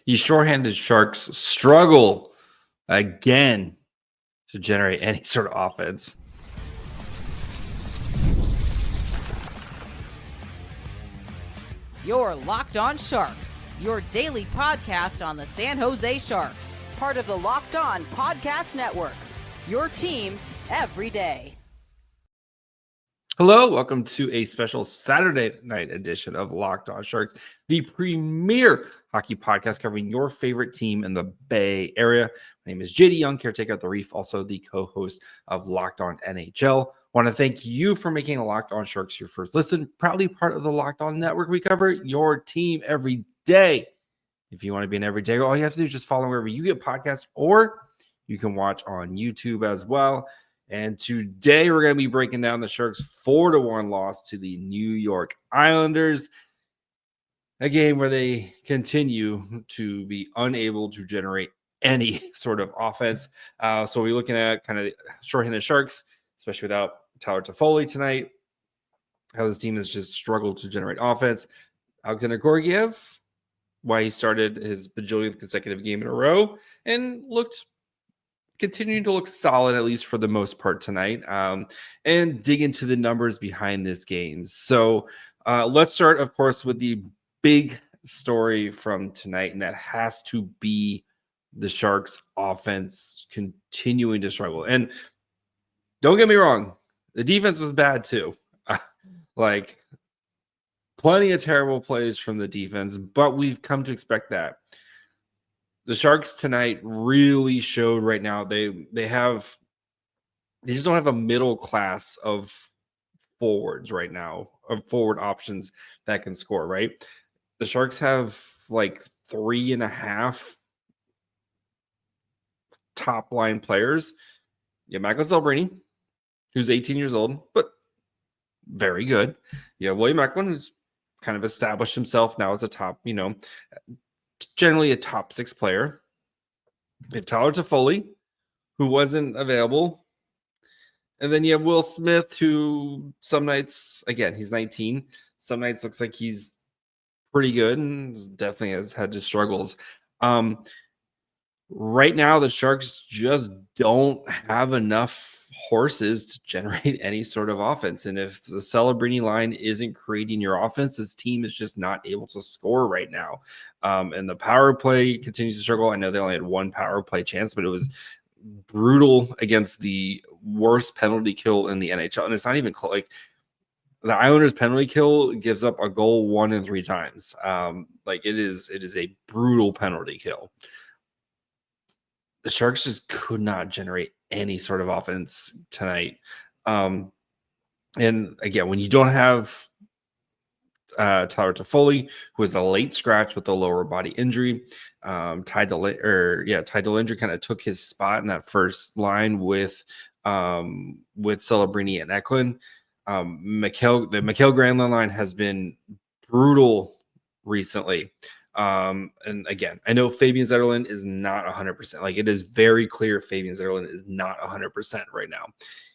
These shorthanded Sharks struggle again to generate any sort of offense. You're Locked On Sharks, your daily podcast on the San Jose Sharks, part of the Locked On Podcast Network, your team every day. Hello, welcome to a special Saturday night edition of Locked On Sharks, the premier hockey podcast covering your favorite team in the Bay Area. My name is JD Young, caretaker at the Reef, also the co-host of Locked On NHL. Want to thank you for making Locked On Sharks your first listen. Proudly part of the Locked On Network. We cover your team every day. If you want to be an everyday, all you have to do is just follow wherever you get podcasts, or you can watch on YouTube as well. And today we're going to be breaking down the Sharks' 4-1 loss to the New York Islanders, a game where they continue to be unable to generate any sort of offense. So we're looking at kind of shorthanded Sharks, especially without Tyler Toffoli tonight, how this team has just struggled to generate offense. Alexandar Gorgiev, why he started his bajillionth consecutive game in a row and continuing to look solid, at least for the most part tonight, and dig into the numbers behind this game. So let's start, of course, with the big story from tonight, and that has to be the Sharks' offense continuing to struggle. And don't get me wrong, the defense was bad too. Like, plenty of terrible plays from the defense, but we've come to expect that. The Sharks tonight really showed right now they just don't have a middle class of forwards right now, of forward options that can score, right? The Sharks have like 3.5 top line players. Yeah, Michael Celebrini, who's 18 years old, but very good. Yeah, William Eklund, who's kind of established himself now as a top, generally a top 6 player. You have Tyler Toffoli, who wasn't available. And then you have Will Smith, who some nights, again, he's 19. Some nights looks like he's pretty good and definitely has had his struggles. Right now, the Sharks just don't have enough horses to generate any sort of offense. And if the Celebrini line isn't creating your offense, this team is just not able to score right now. And the power play continues to struggle. I know they only had one power play chance, but it was brutal against the worst penalty kill in the NHL. And it's not even close. Like, the Islanders penalty kill gives up a goal 1 in 3 times. It is a brutal penalty kill. The Sharks just could not generate any sort of offense tonight. And again, when you don't have Tyler Toffoli, who is a late scratch with a lower body injury, Ty Dellinger kind of took his spot in that first line with Celebrini and Eklund. The Mikael Granlund line has been brutal recently. And again, I know Fabian Zetterlund is not 100%. Like, it is very clear Fabian Zetterlund is not 100% right now.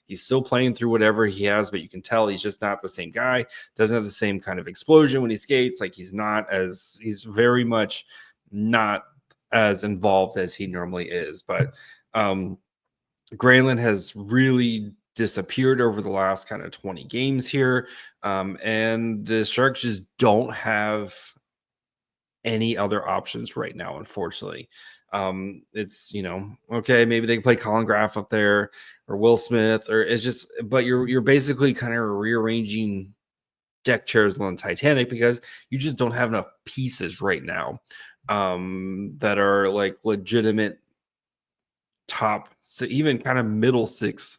He's still playing through whatever he has, but you can tell he's just not the same guy. Doesn't have the same kind of explosion when he skates. Like, he's very much not as involved as he normally is. But Granlund has really disappeared over the last kind of 20 games here. And the Sharks just don't have any other options right now, unfortunately. It's, okay, maybe they can play Colin Graf up there or Will Smith, or it's just, but you're basically kind of rearranging deck chairs on Titanic because you just don't have enough pieces right now that are like legitimate top, so even kind of middle 6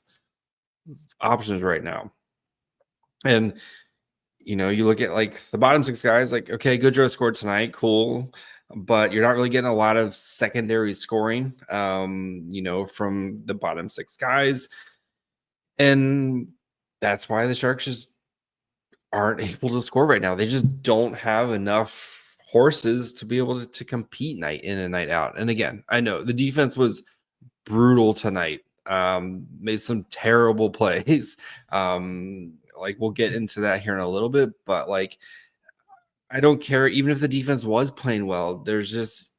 options right now. And you look at like the bottom 6 guys, like, okay, Goodrow scored tonight, cool, but you're not really getting a lot of secondary scoring, from the bottom 6 guys. And that's why the Sharks just aren't able to score right now. They just don't have enough horses to be able to compete night in and night out. And again, I know the defense was brutal tonight. Made some terrible plays. We'll get into that here in a little bit, but I don't care. Even if the defense was playing well, there's just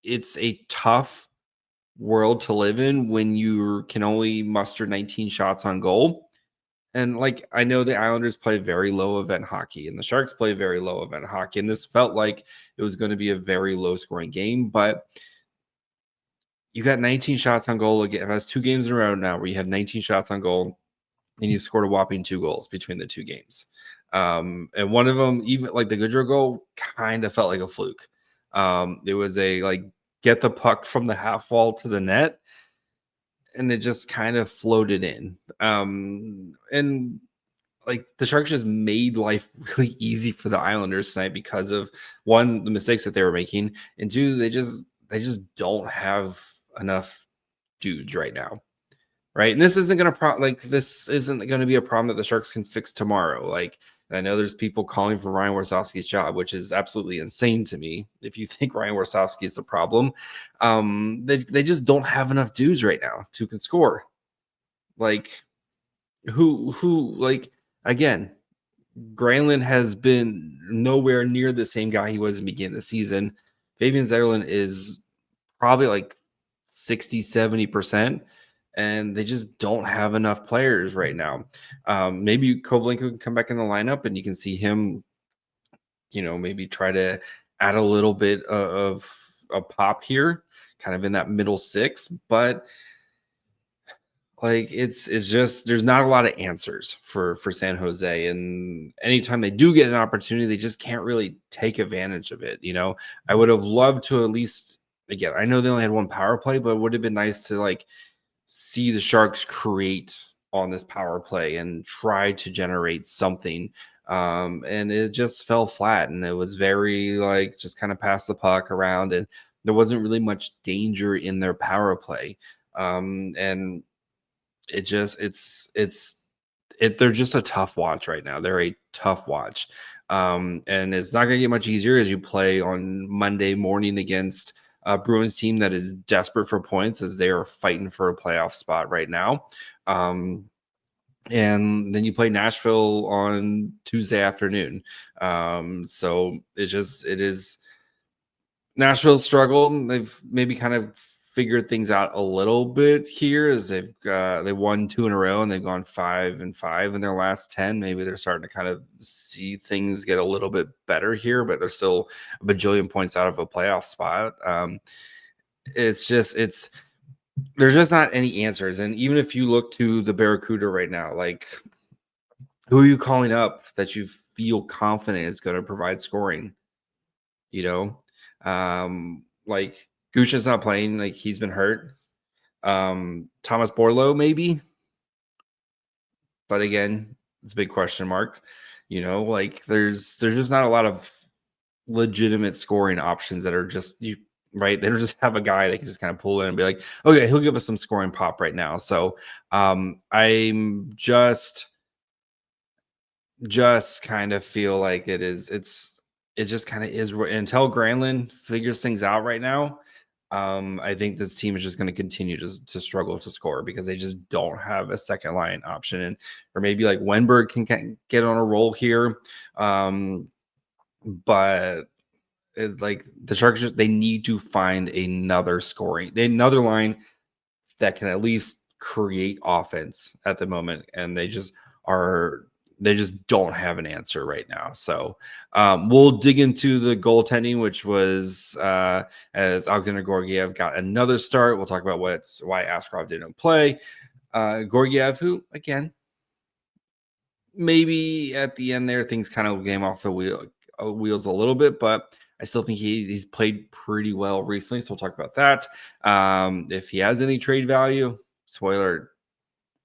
it's a tough world to live in when you can only muster 19 shots on goal. And like, I know the Islanders play very low event hockey and the Sharks play very low event hockey. And this felt like it was going to be a very low scoring game, but you got 19 shots on goal again. That's 2 games in a row now where you have 19 shots on goal and you scored a whopping 2 goals between the 2 games. And one of them, even like the Goodrow goal, kind of felt like a fluke. It was a like get the puck from the half wall to the net, and it just kind of floated in. And like the Sharks just made life really easy for the Islanders tonight because of one, the mistakes that they were making, and two, they just don't have enough dudes right now. Right. And this isn't going to this isn't going to be a problem that the Sharks can fix tomorrow. Like, I know there's people calling for Ryan Warsawski's job, which is absolutely insane to me. If you think Ryan Warsawski is the problem, they just don't have enough dudes right now who can score. Like, who like, again, Granlund has been nowhere near the same guy he was in the beginning of the season. Fabian Zetterlund is probably like 60-70%. And they just don't have enough players right now. Maybe Kovalenko can come back in the lineup and you can see him, maybe try to add a little bit of a pop here, kind of in that middle 6. But like it's just there's not a lot of answers for San Jose, and anytime they do get an opportunity, they just can't really take advantage of it. I would have loved to at least, again, I know they only had 1 power play, but it would have been nice to like see the Sharks create on this power play and try to generate something. And it just fell flat, and it was very like just kind of pass the puck around, and there wasn't really much danger in their power play. And it just they're just a tough watch right now. They're a tough watch. And it's not going to get much easier as you play on Monday morning against a Bruins team that is desperate for points as they are fighting for a playoff spot right now. And then you play Nashville on Tuesday afternoon. So it is Nashville struggled. They've maybe kind of figured things out a little bit here as they won 2 in a row and they've gone 5-5 in their last 10. Maybe they're starting to kind of see things get a little bit better here, but they're still a bajillion points out of a playoff spot. There's just not any answers. And even if you look to the Barracuda right now, like, who are you calling up that you feel confident is going to provide scoring? Like, Gushin's not playing, like he's been hurt. Thomas Borlow, maybe. But again, it's a big question marks. Like there's just not a lot of legitimate scoring options that are just right. They don't just have a guy they can just kind of pull in and be like, okay, he'll give us some scoring pop right now. So I'm just kind of feel like it just kind of is until Granlund figures things out right now. I think this team is just going to continue to struggle to score because they just don't have a second line option, or maybe like Wenberg can get on a roll here. But like the Sharks, they need to find another line that can at least create offense at the moment, and they just don't have an answer right now. So we'll dig into the goaltending, which was as Alexandar Gorgiev got another start. We'll talk about why Askarov didn't play. Gorgiev, who, again, maybe at the end there, things kind of came off the wheels a little bit, but I still think he's played pretty well recently. So we'll talk about that. If he has any trade value, spoiler,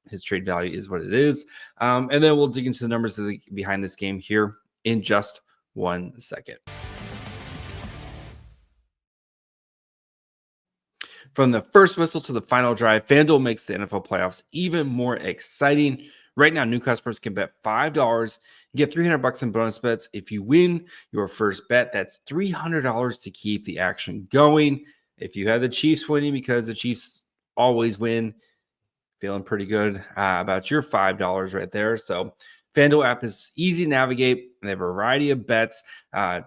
his trade value is what it is. And then we'll dig into the numbers behind this game here in just 1 second. From the first whistle to the final drive, FanDuel makes the NFL playoffs even more exciting. Right now, new customers can bet $5 and get $300 in bonus bets. If you win your first bet, that's $300 to keep the action going. If you had the Chiefs winning, because the Chiefs always win, feeling pretty good about your $5 right there. So FanDuel app is easy to navigate, and they have a variety of bets,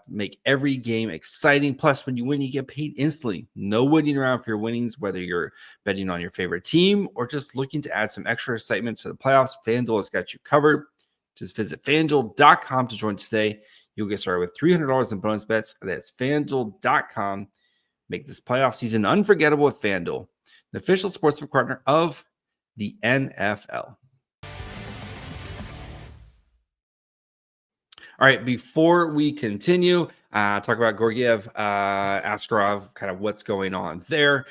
make every game exciting. Plus, when you win, you get paid instantly. No waiting around for your winnings, whether you're betting on your favorite team or just looking to add some extra excitement to the playoffs. FanDuel has got you covered. Just visit FanDuel.com to join today. You'll get started with $300 in bonus bets. That's FanDuel.com. Make this playoff season unforgettable with FanDuel, the official sportsbook partner of the NFL. All right, before we continue, talk about Gorgiev, Askarov, kind of what's going on there.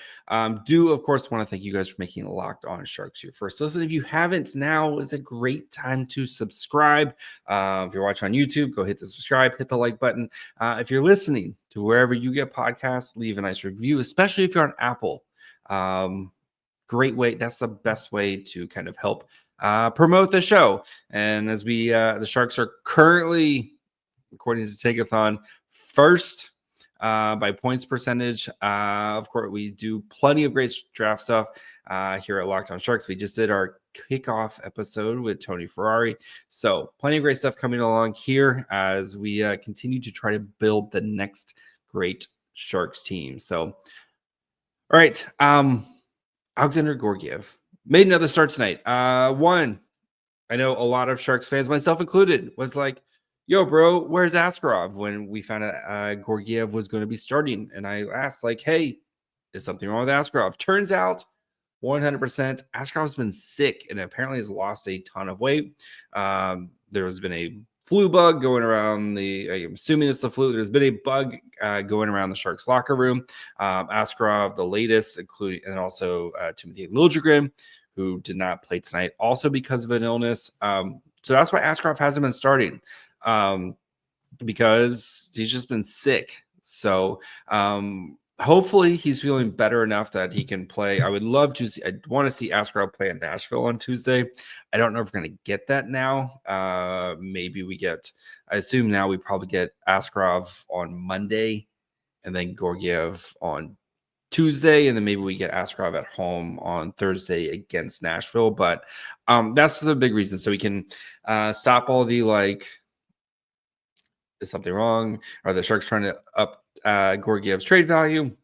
Do, of course, want to thank you guys for making Locked On Sharks your first listen. If you haven't, now is a great time to subscribe. If you're watching on YouTube, go hit the subscribe, hit the like button. If you're listening to wherever you get podcasts, leave a nice review, especially if you're on Apple. Great way. That's the best way to kind of help promote the show. And as we the Sharks are currently, according to Takeathon, first by points percentage. Of course, we do plenty of great draft stuff here at Locked On Sharks. We just did our kickoff episode with Tony Ferrari, so plenty of great stuff coming along here as we continue to try to build the next great Sharks team. So, all right, Alexandar Gorgiev made another start tonight. One, I know a lot of Sharks fans, myself included, was like, yo, bro, where's Askarov? When we found out Gorgiev was going to be starting. And I asked, like, hey, is something wrong with Askarov? Turns out 100% Askarov's been sick and apparently has lost a ton of weight. There has been a flu bug going around I'm assuming it's the flu. There's been a bug going around the Sharks locker room. Askarov, the latest, including, and also Timothy Liljegren, who did not play tonight, also because of an illness. So that's why Askarov hasn't been starting, because he's just been sick. So hopefully he's feeling better enough that he can play. I would love to see, I want to see Askarov play in Nashville on Tuesday. I don't know if we're going to get that now. Maybe we get, I assume now we probably get Askarov on Monday and then Gorgiev on Tuesday, and then maybe we get Askarov at home on Thursday against Nashville. But that's the big reason. So we can stop all the, like, is something wrong? Are the Sharks trying to up Gorgiev's trade value?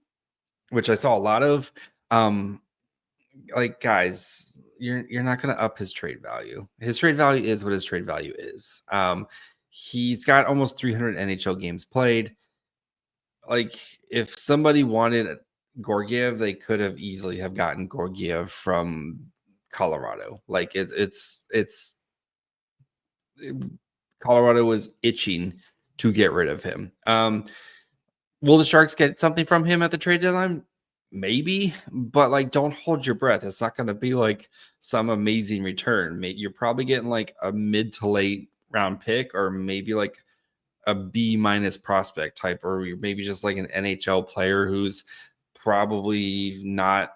Which I saw a lot of. Like, guys, you're not going to up his trade value. His trade value is what his trade value is. He's got almost 300 NHL games played. Like, if somebody wanted Gorgiev, they could have easily have gotten Gorgiev from Colorado. Like, it's Colorado was itching to get rid of him. Will the Sharks get something from him at the trade deadline? Maybe, but, like, don't hold your breath. It's not going to be like some amazing return. You're probably getting like a mid to late round pick, or maybe like a B- prospect type, or maybe just like an NHL player who's probably not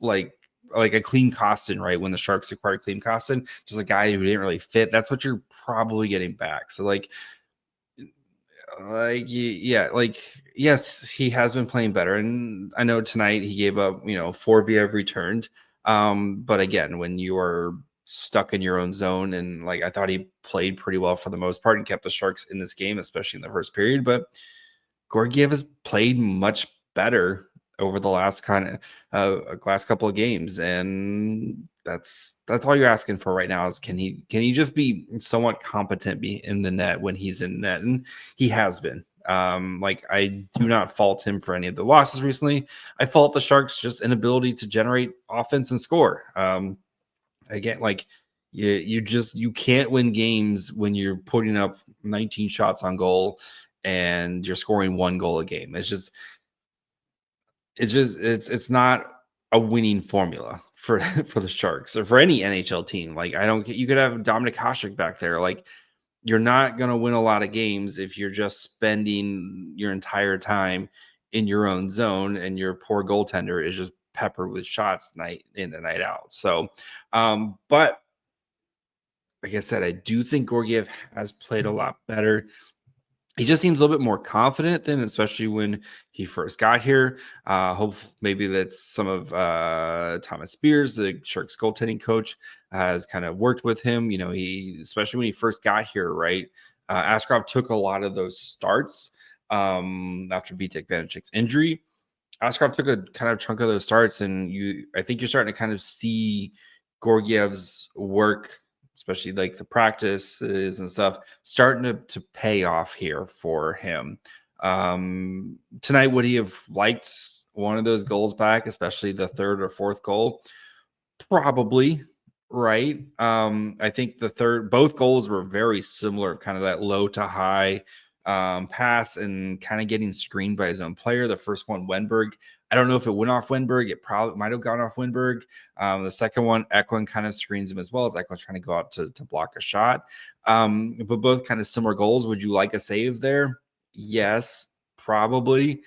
like a Clean Costin, right? When the Sharks acquired Clean Costin, just a guy who didn't really fit. That's what you're probably getting back. So yeah, like, yes, he has been playing better, and I know tonight he gave up 4 via returned. But again, when you are stuck in your own zone, and like, I thought he played pretty well for the most part and kept the Sharks in this game, especially in the first period. But Gorgiev has played much better over the last last couple of games, and that's all you're asking for right now is can he just be somewhat competent in the net when he's in net, and he has been. Like, I do not fault him for any of the losses recently. I fault the Sharks' just inability to generate offense and score. Again, like, you can't win games when you're putting up 19 shots on goal and you're scoring 1 goal a game. It's not a winning formula for the Sharks or for any NHL team. Like, you could have Dominik Hasek back there. Like, you're not going to win a lot of games if you're just spending your entire time in your own zone and your poor goaltender is just peppered with shots night in and night out. So, but like I said, I do think Gorgiev has played a lot better. he just seems a little bit more confident than, especially when he first got here. Hope maybe that's some of Thomas Spears, the Sharks goaltending coach, has kind of worked with him. He, especially when he first got here, right? Askarov took a lot of those starts after Vitek Vanecek's injury. Askarov took a kind of chunk of those starts, and I think you're starting to kind of see Gorgiev's work, especially like the practices and stuff, starting to pay off here for him. Tonight, would he have liked one of those goals back, especially the third or fourth goal? Probably, right? I think both goals were very similar, kind of that low to high pass and kind of getting screened by his own player. The first one, Wenberg, I don't know if it went off Wenberg. It probably might have gone off Wenberg. The second one, Eklund kind of screens him as well, as Eklund's trying to go out to block a shot. But both kind of similar goals. Would you like a save there? Yes, probably.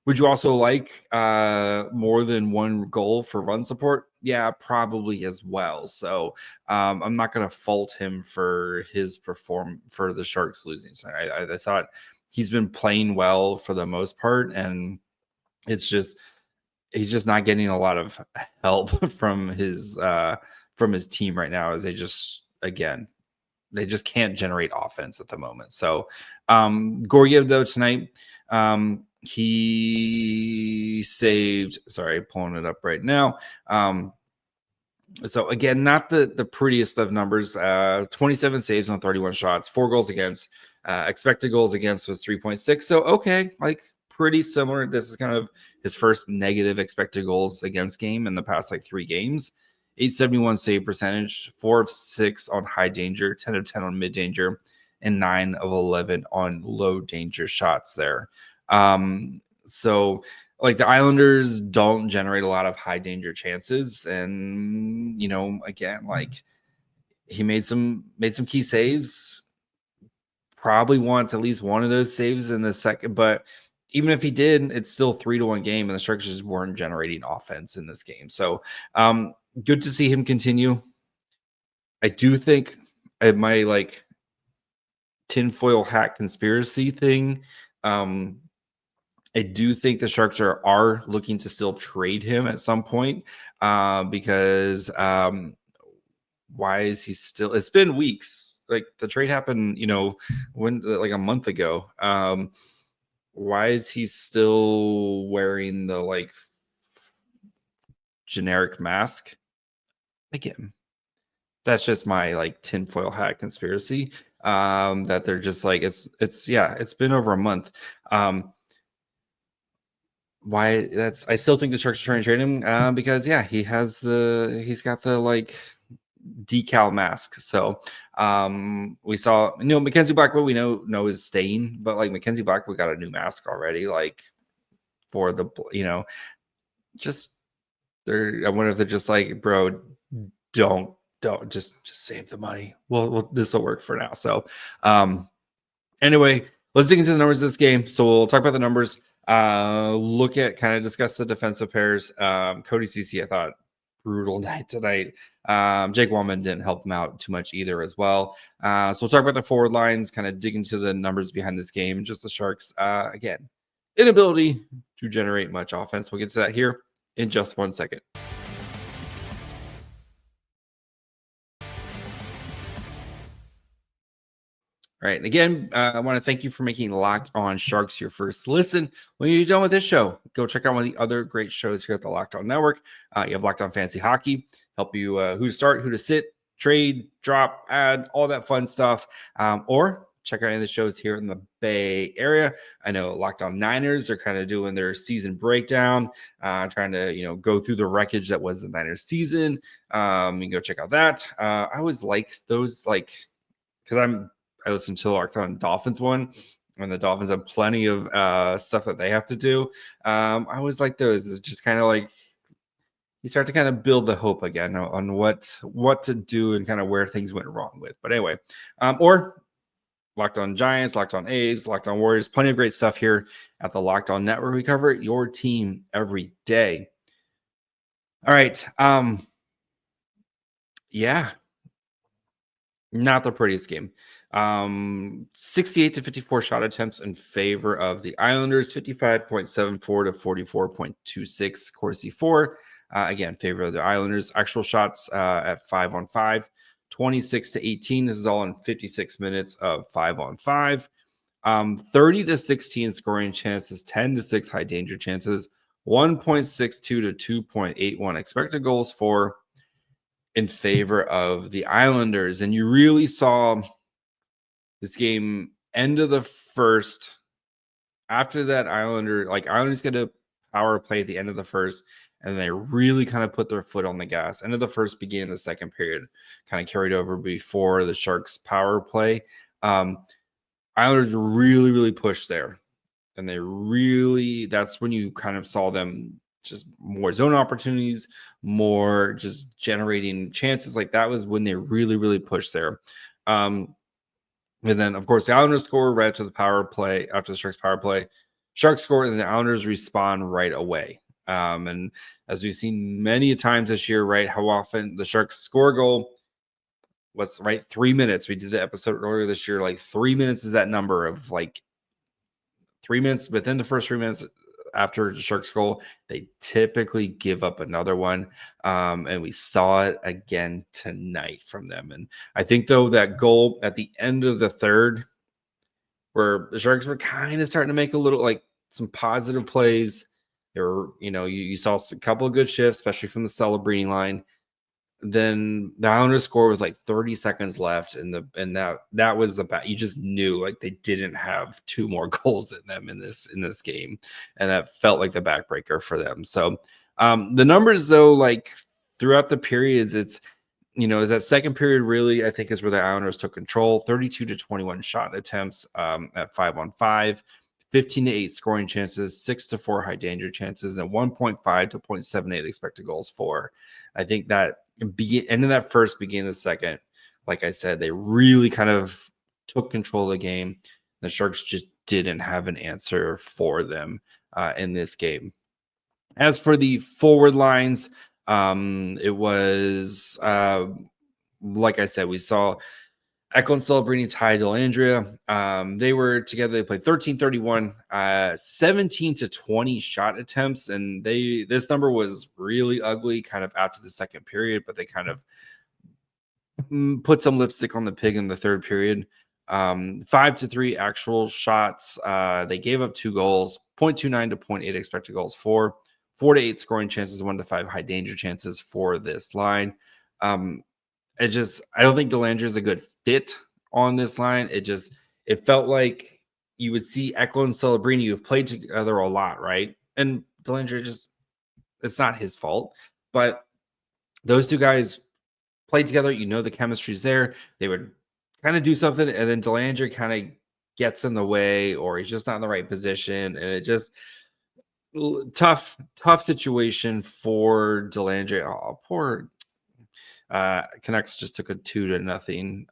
Would you also like more than one goal for run support? Yeah, probably as well. So I'm not going to fault him for his for the Sharks losing tonight. I thought he's been playing well for the most part, and it's just he's just not getting a lot of help from his team right now, as they just can't generate offense at the moment. So Gorgiev, though, tonight, he saved, sorry, pulling it up right now. So again, not the prettiest of numbers, 27 saves on 31 shots, 4 goals against, expected goals against was 3.6. So, okay, like pretty similar. This is kind of his first negative expected goals against game in the past 3 games. 871 save percentage, 4 of 6 on high danger, 10 of 10 on mid danger, and 9 of 11 on low danger shots there. So the Islanders don't generate a lot of high danger chances. And, again, he made some key saves, probably wants at least one of those saves in the second, but even if he did, it's still 3-1 game, and the Sharks just weren't generating offense in this game. So good to see him continue. I do think my tinfoil hat conspiracy thing, I do think the Sharks are looking to still trade him at some point because why is he still? It's been weeks. The trade happened, when a month ago. Why is he still wearing the generic mask? Again, that's just my tinfoil hat conspiracy. That they're just it's been over a month. Why I still think the Sharks are trying to trade him because he's got the decal mask. So we saw Mackenzie Blackwood we know is staying, but Mackenzie Blackwood got a new mask already for the just I wonder if they're just bro, don't just save the money. Well this will work for now. So anyway, let's dig into the numbers of this game. So we'll talk about the numbers. Look at kind of discuss the defensive pairs. Cody Ceci, I thought, brutal night tonight. Jake Wallman didn't help him out too much either as well. So we'll talk about the forward lines, kind of dig into the numbers behind this game. Just the Sharks, again, inability to generate much offense. We'll get to that here in just 1 second. All right. And again, I want to thank you for making Locked On Sharks your first listen. When you're done with this show, go check out one of the other great shows here at the Locked On Network. You have Locked On Fantasy Hockey, help you who to start, who to sit, trade, drop, add, all that fun stuff. Or check out any of the shows here in the Bay Area. I know Locked On Niners are kind of doing their season breakdown, trying to go through the wreckage that was the Niners season. You can go check out that. I always like those, because I listened to the Locked On Dolphins one, and the Dolphins have plenty of stuff that they have to do. I always like those. It's just kind of you start to kind of build the hope again on what to do and kind of where things went wrong with. But anyway, or Locked On Giants, Locked On A's, Locked On Warriors, plenty of great stuff here at the Locked On Network. We cover your team every day. All right. Yeah. Not the prettiest game. 68 to 54 shot attempts in favor of the Islanders, 55.74 to 44.26 Corsi 4. Again, favor of the Islanders. Actual shots at 5-on-5, 26 to 18. This is all in 56 minutes of 5-on-5. 30 to 16 scoring chances, 10 to 6 high danger chances, 1.62 to 2.81 expected goals for in favor of the Islanders. And you really saw this game end of the first. After that, Islanders get a power play at the end of the first, and they really kind of put their foot on the gas. End of the first, beginning of the second period, kind of carried over before the Sharks power play. Islanders really, really pushed there. And that's when you kind of saw them just more zone opportunities, more just generating chances. Like that was when they really, really pushed there. And then, of course, the Islanders score right after the power play, after the Sharks power play. Sharks score, and the Islanders respond right away. And as we've seen many times this year, right, how often the Sharks score a goal, what's right, 3 minutes. We did the episode earlier this year, like 3 minutes is that number of like 3 minutes within the first 3 minutes after the Sharks goal, they typically give up another one. And we saw it again tonight from them. And I think, though, that goal at the end of the third, where the Sharks were kind of starting to make a little, like, some positive plays. There were, you saw a couple of good shifts, especially from the Celebrini line. Then the Islanders score with like 30 seconds left, and that was the bat. You just knew like they didn't have two more goals in them in this game, and that felt like the backbreaker for them. So the numbers, though, like throughout the periods, it's is that second period really, I think, is where the Islanders took control. 32 to 21 shot attempts at 5-on-5. 15 to 8 scoring chances, 6 to 4 high danger chances, and 1.5 to 0.78 expected goals for. I think that end of that first, beginning of the second, like I said, they really kind of took control of the game. The Sharks just didn't have an answer for them in this game. As for the forward lines, it was like I said, we saw Echo and Celebrini tied Dellandrea. They were together. They played 13-31, 17 to 20 shot attempts, and this number was really ugly kind of after the second period, but they kind of put some lipstick on the pig in the third period. 5 to 3 actual shots. They gave up 2 goals, 0.29 to 0.8 expected goals for, 4 to 8 scoring chances, 1 to 5 high danger chances for this line. I don't think Dellandrea is a good fit on this line. It felt like you would see Echo and Celebrini, who've played together a lot, right? And Dellandrea it's not his fault, but those two guys played together. The chemistry's there. They would kind of do something, and then Dellandrea kind of gets in the way, or he's just not in the right position, and it just tough situation for Dellandrea. Oh, poor. Canucks just took a 2-0.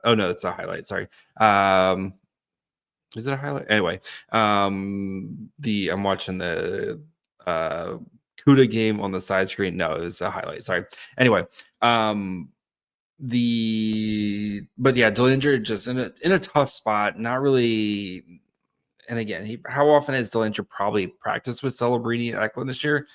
Oh no, it's a highlight. Sorry. Is it a highlight? Anyway, I'm watching the Cuda game on the side screen. No, it was a highlight. Sorry. Anyway, but yeah, Dellandrea just in a tough spot. Not really. And again, how often has Dellandrea probably practiced with Celebrini and Eklund this year?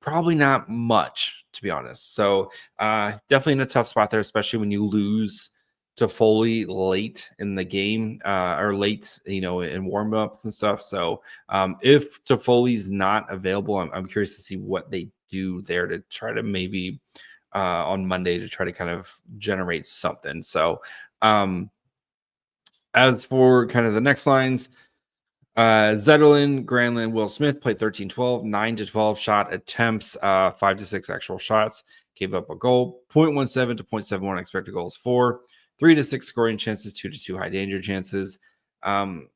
Probably not much, to be honest. So definitely in a tough spot there, especially when you lose Toffoli late in the game or late, in warm-ups and stuff. So if Toffoli's not available, I'm curious to see what they do there to try to maybe on Monday to try to kind of generate something. So as for kind of the next lines, Zetterlund, Granlund, Will Smith played 13-12, 9 to 12 shot attempts, 5 to 6 actual shots, gave up a goal, 0.17 to 0.71 expected goals for, 3 to 6 scoring chances, 2 to 2 high danger chances. We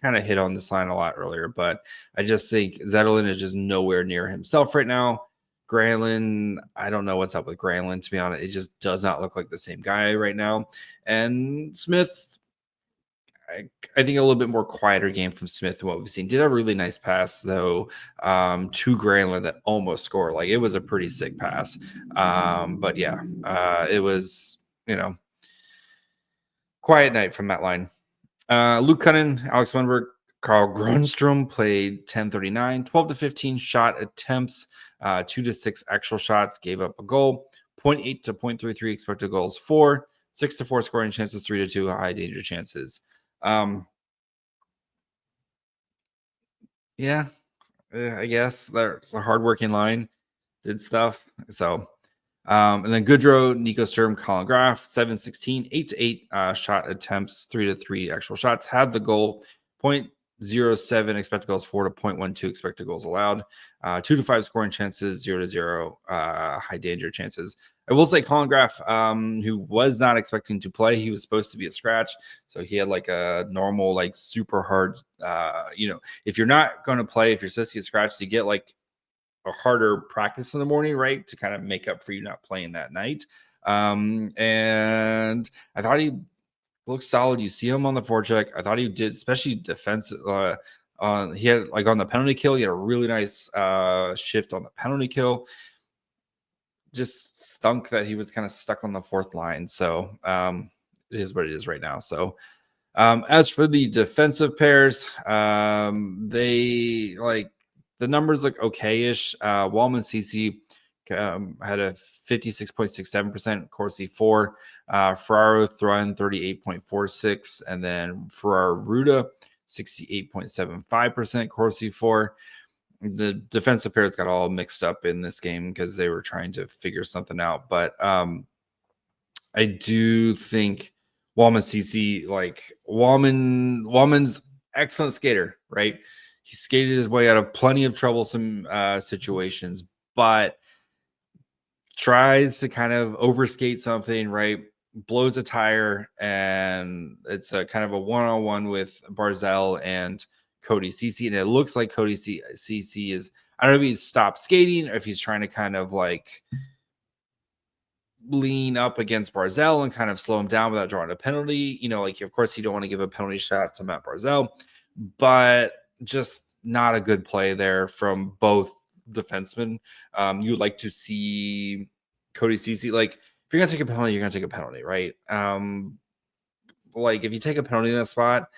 kind of hit on this line a lot earlier, but I just think Zetterlund is just nowhere near himself right now. Granlund, I don't know what's up with Granlund, to be honest. It just does not look like the same guy right now. And Smith, I think a little bit more quieter game from Smith than what we've seen. Did a really nice pass though to Granlund that almost scored. Like, it was a pretty sick pass. But yeah, it was, quiet night from that line. Luke Cunnin, Alex Wenberg, Carl Grunstrom played 10-39, 12-15 shot attempts, 2-6 actual shots, gave up a goal, 0.8 to 0.33 expected goals, 6-4 scoring chances, 3-2 high danger chances. Yeah, I guess there's a hardworking line, did stuff. So, and then Goodrow, Nico Sturm, Colin Graff, 7-16, 8-8 shot attempts, 3-3 actual shots, had the goal, 0.07 expected goals, 4-0.12 expected goals allowed, 2-5 scoring chances, 0-0 high danger chances. I will say Colin Graff, who was not expecting to play, he was supposed to be a scratch, so he had like a normal, like super hard, if you're not going to play, if you're supposed to get scratched, you get like a harder practice in the morning, right, to kind of make up for you not playing that night. And I thought he looked solid. You see him on the forecheck. I thought he did, especially defensive. He had, like, on the penalty kill, he had a really nice shift on the penalty kill. Just stunk that he was kind of stuck on the fourth line. So it is what it is right now. So as for the defensive pairs, they like, the numbers look okay-ish. Wallman CC had a 56.67%, Corsi 4, Ferraro Thrun 38.46, and then Ferraro Ruda 68.75%, Corsi 4. The defensive pairs got all mixed up in this game because they were trying to figure something out. But I do think Wallman CC, like, Wallman's excellent skater, right? He skated his way out of plenty of troublesome situations, but tries to kind of overskate something, right? Blows a tire, and it's a kind of a one-on-one with Barzal and Cody Ceci, and it looks like Cody Ceci is, I don't know if he's stopped skating or if he's trying to kind of like lean up against Barzal and kind of slow him down without drawing a penalty. Like, of course, you don't want to give a penalty shot to Matt Barzal, but just not a good play there from both defensemen. You'd like to see Cody Ceci, like, if you're going to take a penalty, you're going to take a penalty, right? Like, if you take a penalty in that spot,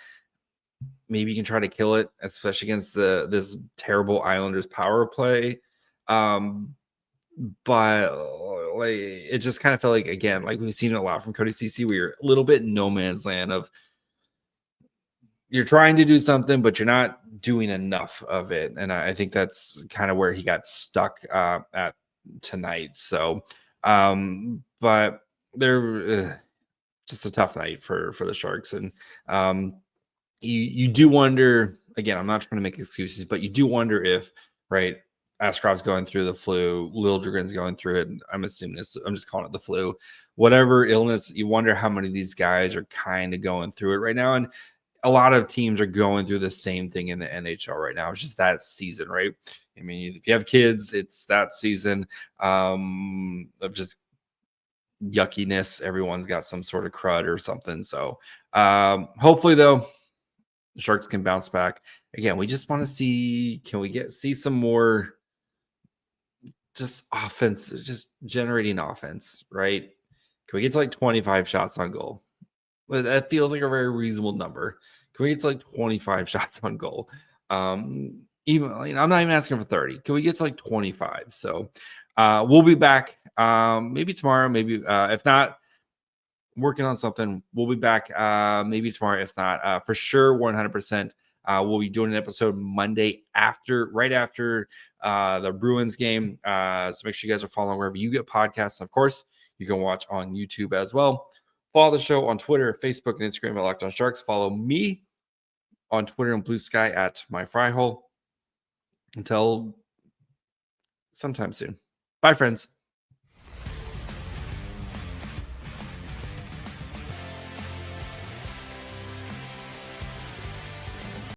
maybe you can try to kill it, especially against this terrible Islanders power play. But like, it just kind of felt like, again, like we've seen it a lot from Cody Ceci, we were a little bit in no man's land of, you're trying to do something, but you're not doing enough of it. And I think that's kind of where he got stuck at tonight. So, but they're just a tough night for the Sharks. And you do wonder, again, I'm not trying to make excuses, but you do wonder if, right, Askarov's going through the flu, Liljegren's going through it. I'm assuming I'm just calling it the flu. Whatever illness, you wonder how many of these guys are kind of going through it right now. And a lot of teams are going through the same thing in the NHL right now. It's just that season, right? I mean, if you have kids, it's that season of just yuckiness. Everyone's got some sort of crud or something. So hopefully, though, the Sharks can bounce back. Again, we just want to see, can we see some more just offense, just generating offense, right? Can we get to like 25 shots on goal? That feels like a very reasonable number. Can we get to like 25 shots on goal? Even, I'm not even asking for 30. Can we get to like 25? So we'll be back maybe tomorrow, maybe if not, working on something. We'll be back maybe tomorrow. If not, for sure, 100%. We'll be doing an episode Monday right after the Bruins game. So make sure you guys are following wherever you get podcasts. Of course, you can watch on YouTube as well. Follow the show on Twitter, Facebook, and Instagram at Locked On Sharks. Follow me on Twitter and Blue Sky at MyFryHole. Until sometime soon. Bye, friends.